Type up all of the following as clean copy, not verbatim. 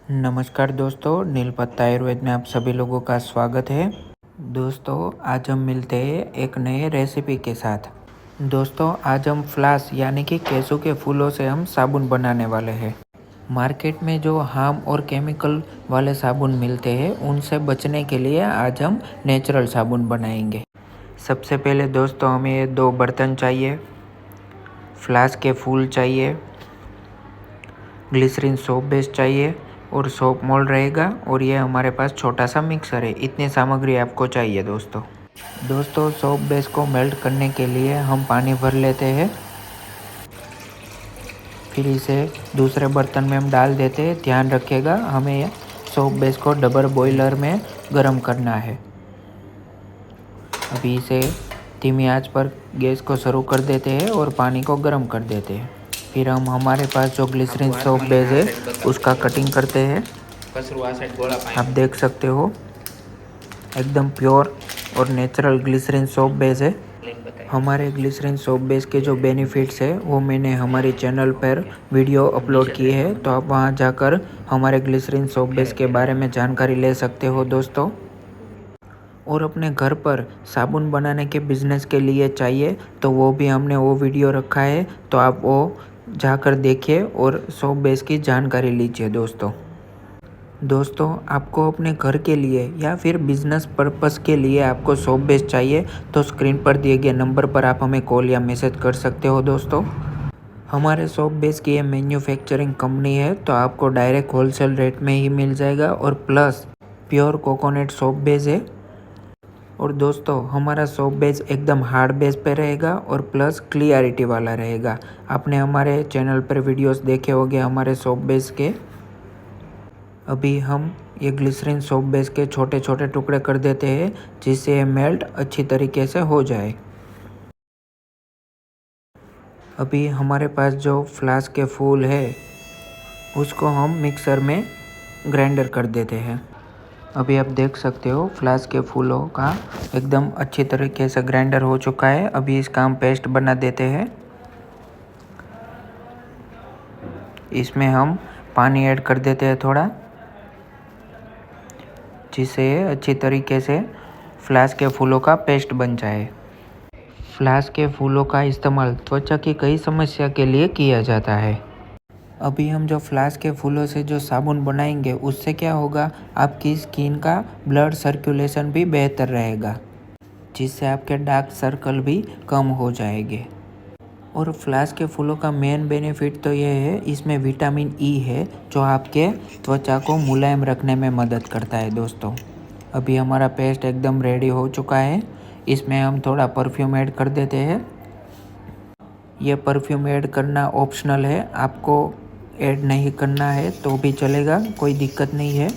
नमस्कार दोस्तों, नीलपत्ता आयुर्वेद में आप सभी लोगों का स्वागत है। दोस्तों, आज हम मिलते हैं एक नए रेसिपी के साथ। दोस्तों, आज हम फ्लास यानी कि केसू के फूलों से हम साबुन बनाने वाले हैं। मार्केट में जो हार्म और केमिकल वाले साबुन मिलते हैं उनसे बचने के लिए आज हम नेचुरल साबुन बनाएंगे। सबसे पहले दोस्तों हमें ये 2 बर्तन चाहिए, फ्लास के फूल चाहिए, ग्लिसरीन सोप बेस चाहिए और सोप मोल्ड रहेगा और ये हमारे पास छोटा सा मिक्सर है। इतनी सामग्री आपको चाहिए दोस्तों सोप बेस को मेल्ट करने के लिए हम पानी भर लेते हैं, फिर इसे दूसरे बर्तन में हम डाल देते हैं। ध्यान रखिएगा, हमें सोप बेस को डबल बॉयलर में गर्म करना है। अभी इसे धीमी आंच पर गैस को शुरू कर देते हैं और पानी को गर्म कर देते हैं। फिर हम हमारे पास जो ग्लिसरीन सोप बेस है उसका कटिंग करते हैं। आप देख सकते हो एकदम प्योर और नेचुरल ग्लिसरीन सोप बेस है। हमारे ग्लिसरीन सोप बेस के जो बेनिफिट्स है वो मैंने हमारे चैनल पर वीडियो अपलोड किए हैं, तो आप वहां जाकर हमारे ग्लिसरीन सोप बेस के बारे में जानकारी ले सकते हो दोस्तों। और अपने घर पर साबुन बनाने के बिज़नेस के लिए चाहिए तो वो भी हमने वो वीडियो रखा है, तो आप वो जाकर देखिए और सोप बेस की जानकारी लीजिए दोस्तों आपको अपने घर के लिए या फिर बिजनेस पर्पस के लिए आपको सोप बेस चाहिए तो स्क्रीन पर दिए गए नंबर पर आप हमें कॉल या मैसेज कर सकते हो दोस्तों। हमारे सोप बेस की ये मैन्युफैक्चरिंग कंपनी है, तो आपको डायरेक्ट होलसेल रेट में ही मिल जाएगा और plus pure coconut soap base है। और दोस्तों हमारा सोप बेस एकदम हार्ड बेस पे रहेगा और प्लस क्लियरिटी वाला रहेगा। आपने हमारे चैनल पर वीडियोस देखे होंगे हमारे सोप बेस के। अभी हम ये ग्लिसरीन सोप बेस के छोटे छोटे टुकड़े कर देते हैं जिससे ये मेल्ट अच्छी तरीके से हो जाए। अभी हमारे पास जो फ्लास के फूल है उसको हम मिक्सर में ग्राइंडर कर देते हैं। अभी आप देख सकते हो फ्लास के फूलों का एकदम अच्छी तरीके से ग्राइंडर हो चुका है। अभी इसका हम पेस्ट बना देते हैं। इसमें हम पानी ऐड कर देते हैं थोड़ा, जिससे अच्छी तरीके से फ्लास के फूलों का पेस्ट बन जाए। फ्लास के फूलों का इस्तेमाल त्वचा की कई समस्या के लिए किया जाता है। अभी हम जो फ्लास के फूलों से जो साबुन बनाएंगे उससे क्या होगा, आपकी स्किन का ब्लड सर्कुलेशन भी बेहतर रहेगा, जिससे आपके डार्क सर्कल भी कम हो जाएंगे। और फ्लास के फूलों का मेन बेनिफिट तो ये है, इसमें विटामिन ई है जो आपके त्वचा को मुलायम रखने में मदद करता है दोस्तों। अभी हमारा पेस्ट एकदम रेडी हो चुका है। इसमें हम थोड़ा परफ्यूम ऐड कर देते हैं। ये परफ्यूम ऐड करना ऑप्शनल है, आपको ऐड नहीं करना है तो भी चलेगा, कोई दिक्कत नहीं है।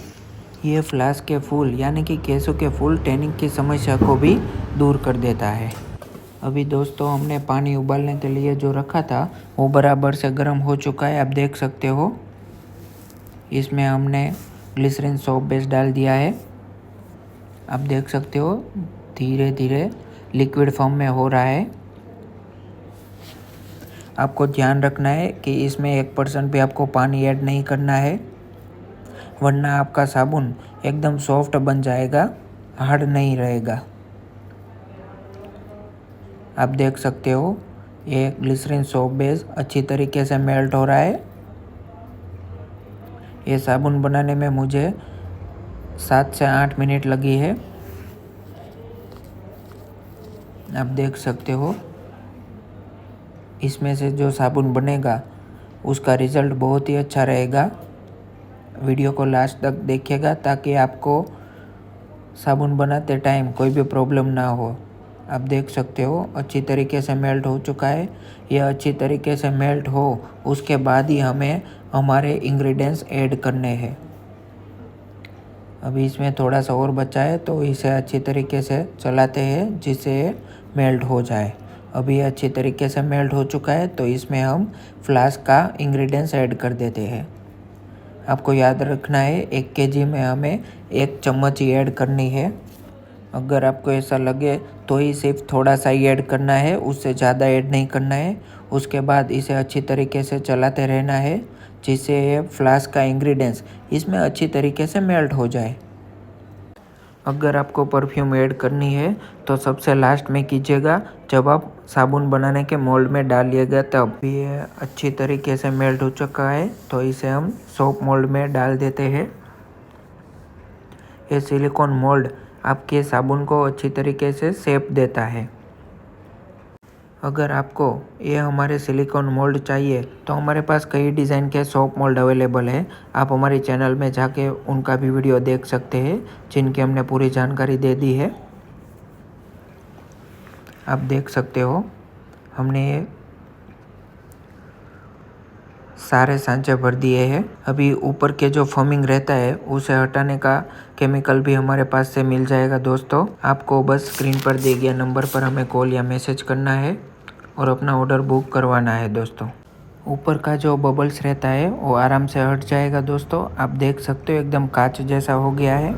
ये फ्लास के फूल यानी कि केसू के फूल टैनिंग की समस्या को भी दूर कर देता है। अभी दोस्तों हमने पानी उबालने के लिए जो रखा था वो बराबर से गर्म हो चुका है, आप देख सकते हो। इसमें हमने ग्लिसरीन सोप बेस डाल दिया है। आप देख सकते हो धीरे धीरे लिक्विड फॉर्म में हो रहा है। आपको ध्यान रखना है कि इसमें 1% भी आपको पानी ऐड नहीं करना है, वरना आपका साबुन एकदम सॉफ्ट बन जाएगा, हार्ड नहीं रहेगा। आप देख सकते हो ये ग्लिसरीन सोप बेस अच्छी तरीके से मेल्ट हो रहा है। ये साबुन बनाने में मुझे 7 से 8 मिनट लगी है। आप देख सकते हो इसमें से जो साबुन बनेगा उसका रिज़ल्ट बहुत ही अच्छा रहेगा। वीडियो को लास्ट तक देखिएगा ताकि आपको साबुन बनाते टाइम कोई भी प्रॉब्लम ना हो। आप देख सकते हो अच्छी तरीके से मेल्ट हो चुका है। यह अच्छी तरीके से मेल्ट हो उसके बाद ही हमें हमारे इंग्रेडिएंट्स ऐड करने हैं। अभी इसमें थोड़ा सा और बचा है तो इसे अच्छी तरीके से चलाते हैं जिससे मेल्ट हो जाए। अभी अच्छी तरीके से मेल्ट हो चुका है तो इसमें हम फ्लास्क का इंग्रेडिएंट्स ऐड कर देते हैं। आपको याद रखना है 1 kg में हमें 1 चम्मच ही ऐड करनी है। अगर आपको ऐसा लगे तो ही सिर्फ थोड़ा सा ही ऐड करना है, उससे ज़्यादा ऐड नहीं करना है। उसके बाद इसे अच्छी तरीके से चलाते रहना है जिससे ये फ्लास्क का इंग्रेडिएंट्स इसमें अच्छी तरीके से मेल्ट हो जाए। अगर आपको परफ्यूम ऐड करनी है तो सबसे लास्ट में कीजिएगा, जब आप साबुन बनाने के मोल्ड में डालिएगा तब। ये अच्छी तरीके से मेल्ट हो चुका है तो इसे हम सोप मोल्ड में डाल देते हैं। ये सिलिकॉन मोल्ड आपके साबुन को अच्छी तरीके से शेप देता है। अगर आपको ये हमारे सिलिकॉन मोल्ड चाहिए तो हमारे पास कई डिज़ाइन के सोप मोल्ड अवेलेबल है। आप हमारे चैनल में जाके उनका भी वीडियो देख सकते हैं, जिनकी हमने पूरी जानकारी दे दी है। आप देख सकते हो हमने ये सारे सांचे भर दिए हैं। अभी ऊपर के जो फोमिंग रहता है उसे हटाने का केमिकल भी हमारे पास से मिल जाएगा दोस्तों। आपको बस स्क्रीन पर दिए गए नंबर पर हमें कॉल या मैसेज करना है और अपना ऑर्डर बुक करवाना है दोस्तों। ऊपर का जो बबल्स रहता है वो आराम से हट जाएगा दोस्तों। आप देख सकते हो एकदम कांच जैसा हो गया है।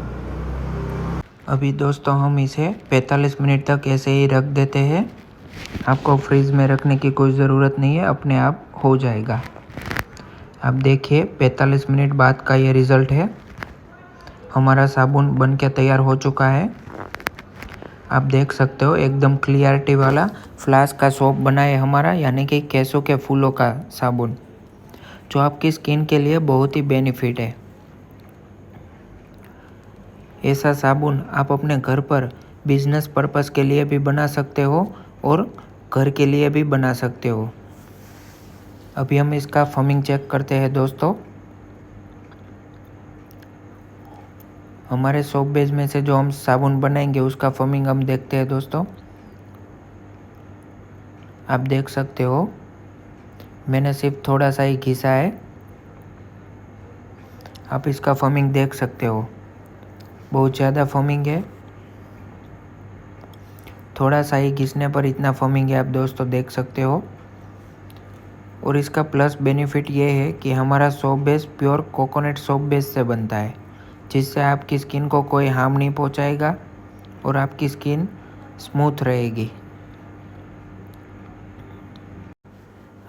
अभी दोस्तों हम इसे 45 मिनट तक ऐसे ही रख देते हैं। आपको फ्रीज में रखने की कोई ज़रूरत नहीं है, अपने आप हो जाएगा। आप देखिए 45 मिनट बाद का ये रिज़ल्ट है। हमारा साबुन बन के तैयार हो चुका है। आप देख सकते हो एकदम क्लियरिटी वाला फ्लास्क का सोप बना है हमारा, यानी कि केसों के फूलों का साबुन, जो आपकी स्किन के लिए बहुत ही बेनिफिट है। ऐसा साबुन आप अपने घर पर बिजनेस पर्पस के लिए भी बना सकते हो और घर के लिए भी बना सकते हो। अभी हम इसका फॉमिंग चेक करते हैं दोस्तों। हमारे सोप बेस में से जो हम साबुन बनाएंगे उसका फॉमिंग हम देखते हैं दोस्तों। आप देख सकते हो मैंने सिर्फ थोड़ा सा ही घिसा है। आप इसका फॉमिंग देख सकते हो, बहुत ज़्यादा फॉमिंग है। थोड़ा सा ही घिसने पर इतना फॉमिंग है, आप दोस्तों देख सकते हो। और इसका प्लस बेनिफिट ये है कि हमारा soap base pure coconut soap base से बनता है, जिससे आपकी स्किन को कोई हार्म नहीं पहुंचाएगा और आपकी स्किन स्मूथ रहेगी।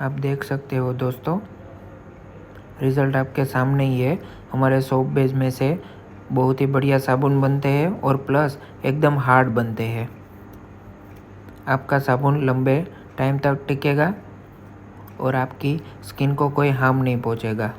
आप देख सकते हो दोस्तों, रिज़ल्ट आपके सामने ही है। हमारे सोप बेस में से बहुत ही बढ़िया साबुन बनते हैं और प्लस एकदम हार्ड बनते हैं। आपका साबुन लंबे टाइम तक टिकेगा और आपकी स्किन को कोई हार्म नहीं पहुंचेगा।